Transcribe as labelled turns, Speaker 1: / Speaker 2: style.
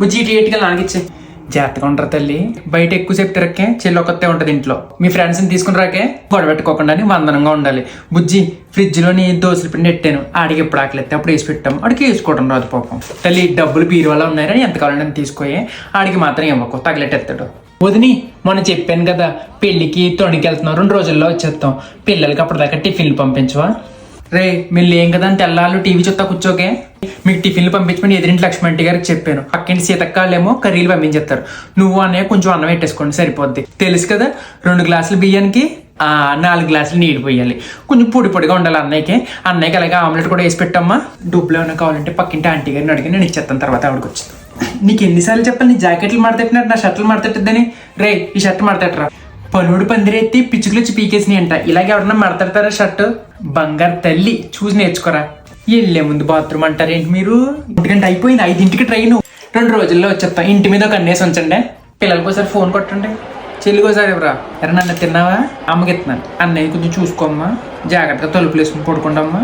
Speaker 1: బుజ్జి టీఎట్గా నానగిచ్చే జాగ్రత్తగా ఉంటారు తల్లి. బయట ఎక్కువసేపు తిరక్కే చెల్లి ఒక్కతే ఉంటది ఇంట్లో. మీ ఫ్రెండ్స్ని తీసుకుని రాకే గొడవ పెట్టుకోకుండా వందనంగా ఉండాలి. బుజ్జి ఫ్రిడ్జ్లోని దోశల పిండి పెట్టాను. ఆడికి ఎప్పుడు ఆకలిస్తే అప్పుడు వేసి పెట్టాం. ఆడికి వేసుకోవడం రాదు పాపం. తల్లి డబ్బులు బీరువాలో ఉన్నాయని ఎంత కావాలని తీసుకోయే, ఆడికి మాత్రం ఇవ్వకు తగలెట్టేస్తాడు. వదిని మొన్న చెప్పాను కదా పెళ్లికి తొణికి వెళ్తున్నాం, 2 రోజుల్లో వచ్చేస్తాం. పిల్లలకి అప్పటిదాకా టిఫిన్లు పంపించవా? రే మీరు లేం కదా అని తెల్లాళ్ళు టీవీ చూస్తా కూర్చోకే. మీకు టిఫిన్లు పంపించమని ఎదురింటి లక్ష్మణ్ గారికి చెప్పాను. పక్కింటి సీతక్కాళ్ళేమో కర్రీలు పంపించేస్తారు. నువ్వు అన్నయ్య కొంచెం అన్నం పెట్టేసుకోండి సరిపోద్ది. తెలుసు కదా 2 గ్లాసులు బియ్యానికి 4 గ్లాసులు నీళ్ళు పోయాలి. కొంచెం పొడి పొడిగా ఉండాలి అన్నయ్యకి. అన్నయ్యకి అలాగే ఆమ్లెట్ కూడా వేసి పెట్టమ్మా. డబ్బులు ఏమైనా కావాలంటే పక్కింటి ఆంటీ గారిని అడిగి నేను ఇచ్చేస్తాను తర్వాత ఆవిడకి వచ్చింది. నీకు ఎన్నిసార్లు చెప్పాలి నీ జాకెట్లు మడతెట్టినట్టు నా షర్ట్లు మడతెట్టిద్దని. రే ఈ షర్ట్ మడతెట్టరా. పలువుడు పందిరెత్తి పిచ్చుకులు వచ్చి పీకేసినాయి అంట. ఇలాగే ఎవరన్నా మడతెడతారా షర్ట్? బంగారు తల్లి చూసి నేర్చుకోరా. వెళ్ళే ముందు బాత్రూమ్ అంటారేంటి మీరు? 1 గంట అయిపోయింది, 5ంటికి ట్రైన్. 2 రోజుల్లో వచ్చేస్తా. ఇంటి మీద ఒక అన్నేసి ఉంచండి. పిల్లలకోసారి ఫోన్ కొట్టండి. చెల్లికోసారి ఎవరా ఎరా నన్ను తిన్నావా? అమ్మకి ఇస్తున్నాను. అన్నయ్య కొంచెం చూసుకోమ్మా, జాగ్రత్తగా తలుపులు వేసుకుని పడుకోండమ్మా.